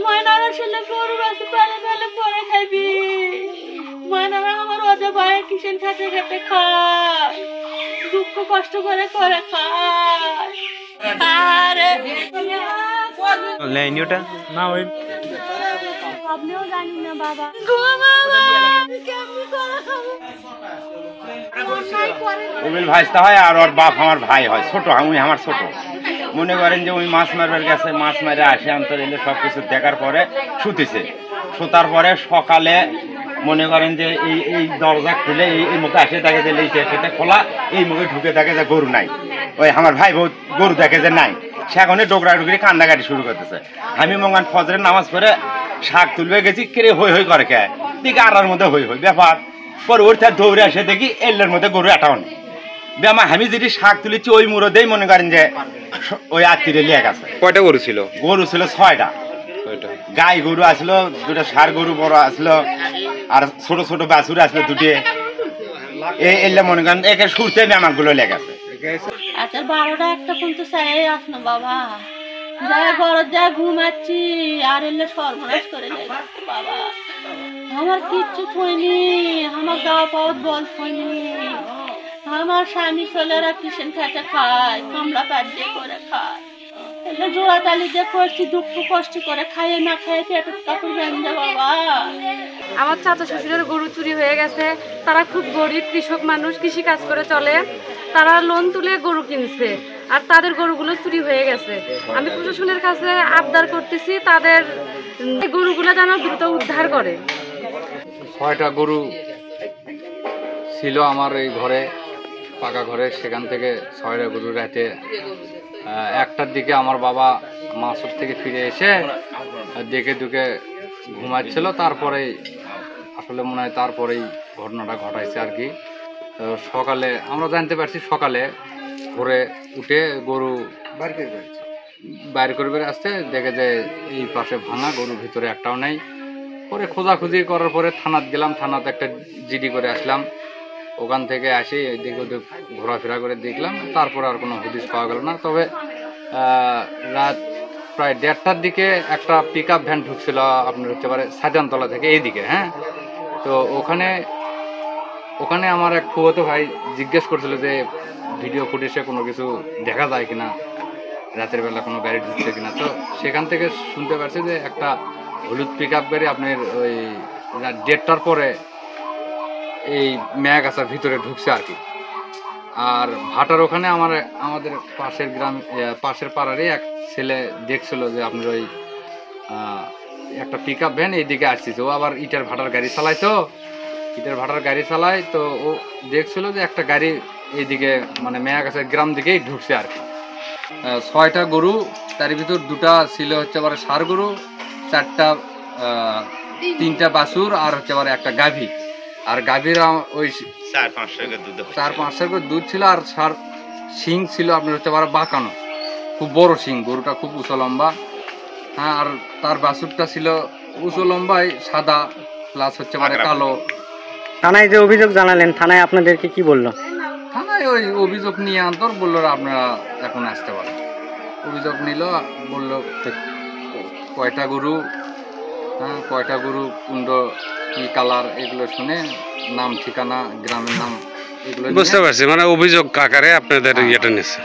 ময়নারা ছেলে গরু আছে পালে পালে পরে খাবি। ময়নারা আমার ওদের ভাই কিষেন খেতে খেতে খায়, দুঃখ কষ্ট করে করে খায়। আরে লাইনিওটা না ওই আপনিও জানি না বাবা। উবিল ভাইস্তা হয় আর ওর বাপ আমার ভাই হয়, ছোট আমি আমার ছোট। মনে করেন যে ওই মাছ মারবার গেছে, মাছ মারে আসে অন্তর এলে সব কিছু দেখার পরে শুতেছে। শুতার পরে সকালে মনে করেন যে এই এই দরজা খুলে এই মুখে আসে থাকে যে লেইছে খেতে খোলা, এই মুখে ঢুকে থাকে যে গরু নাই। ওই আমার ভাই বোন গরু দেখে যে নাই, সে এখন ডোকরা ডুকরি কান্দাকাটি শুরু করতেছে। আমি মঙ্গান ফজরের নামাজ পড়ে শাক তুলবে গেছি, কেড়ে হই হই করে খেয়ে দিকে আড়ার মধ্যে হই হই ব্যাপার। পরে ওর তার দৌড়ে আসে দেখি এলের মধ্যে গরু এটাও নেই। ব্যামা আমি যেটি শাক তুলেছি ওই মুরদেই মনে করেন যে ওই আত্মীয় লিয়ে গেছে। কয়টা গরু ছিল? গরু ছিল 6টা। গাই গরু আসলো, 2টা ষাঁড় গরু বড় আসলো, আর ছোট ছোট বাছুর আসলো 2টে। এই এলে মনে করেন একে সুরতে ব্যামাগুলো লেগেছে। আচ্ছা 12টা 1টা পর্যন্ত চাই আসনো বাবা, যা ঘর যা ঘুমাচ্ছি আর এলে সর্বনাশ করে লেগেছে বাবা। আমার কিচ্ছু থইনি, আমার গা পাওয়ার বল থইনি। আমার স্বামী ছেলেরা কিষেন খেতে খায়, কামড়া প্যাট দিয়ে করে খায়। এলে জোড়া তালি দিয়ে করছি, দুঃখ কষ্ট করে খাইয়ে না খাইয়ে পেটের কাপড় বেঁধে বাবা। আমার চাচা শ্বশুরের গরু চুরি হয়ে গেছে। তারা খুব গরিব কৃষক মানুষ, কৃষি কাজ করে চলে। তারা লোন তুলে গরু কিনছে আর তাদের গরুগুলো চুরি হয়ে গেছে। আমি প্রশাসনের কাছে আবদার করতেছি তাদের গরুগুলো যেন দ্রুত উদ্ধার করে। 6টা গরু ছিল আমার এই ঘরে, পাকা ঘরে। সেখান থেকে 6টা গরু রাতে 1টার দিকে আমার বাবা মাছর থেকে ফিরে এসে দেখে দুকে ঘুমাচ্ছিল। তারপরেই আসলে মনে হয় তারপরেই ঘটনাটা ঘটাইছে আর কি। সকালে আমরা জানতে পারছি, সকালে ভোরে উঠে গরু বাইরে করে আসছে, দেখে যে এই পাশে ভাঙা, গরুর ভিতরে একটাও নেই। পরে খোঁজাখুঁজি করার পরে থানাত গেলাম, থানাতে একটা জিডি করে আসলাম। ওখান থেকে আসি এদিকে ওদিক ঘোরাফেরা করে দেখলাম, তারপরে আর কোনো হদিশ পাওয়া গেল না। তবে রাত প্রায় 1:30টার দিকে একটা পিক আপ ভ্যান ঢুকছিল আপনার হচ্ছে পারে সাজানতলা থেকে এইদিকে। হ্যাঁ, তো ওখানে আমার এক ফুফাতো ভাই জিজ্ঞেস করছিল যে ভিডিও ফুটেজে কোনো কিছু দেখা যায় কিনা, রাতের বেলা কোনো গাড়ি ঢুকছে কিনা। তো সেখান থেকে শুনতে পারছি যে একটা হলুদ পিক আপ গাড়ি আপনার ওই রাত 1:30টার পরে এই মেয়াগাছার ভিতরে ঢুকছে আর কি। আর ভাটার ওখানে আমাদের পাশের পাশের পাড়ারই এক ছেলে দেখছিল যে আপনার ওই একটা পিক আপ ভ্যান এইদিকে আসছে। ও আবার ইটের ভাটার গাড়ি চালায়, তো ইটের ভাটার গাড়ি চালায়, তো ও দেখছিল যে একটা গাড়ি এইদিকে মানে মেয়াগাছার গ্রাম দিকেই ঢুকছে আর কি। 6টা গরু, তার ভিতর 2টা ছিল হচ্ছে আবার ষাঁড় গরু, 3টা বাছুর আর হচ্ছে আবার একটা গাভী। আর গাভীর ওই 4-5 করে দুধ ছিল। আর ষাঁড় শিং ছিল আপনার হচ্ছে আবার বাঁকানো, খুব বড় শিং, গরুটা খুব উঁচু লম্বা। হ্যাঁ, আর তার বাছুরটা ছিল উঁচু লম্বায় সাদা প্লাস হচ্ছে মানে কালো। থানায় যে অভিযোগ জানালেন, থানায় আপনাদেরকে কি বললো? থানায় ওই অভিযোগ নিয়ে আন্তর বললো আপনারা এখন আসতে পারেন। অভিযোগ নিল, বললো কয়টা গরু, হ্যাঁ কয়টা গরু, কুণ্ড কি কালার, এগুলো শুনে নাম ঠিকানা গ্রামের নাম এগুলো বুঝতে পারছি। মানে অভিযোগ কাকারে আপনাদের ইয়েটা নিচ্ছে।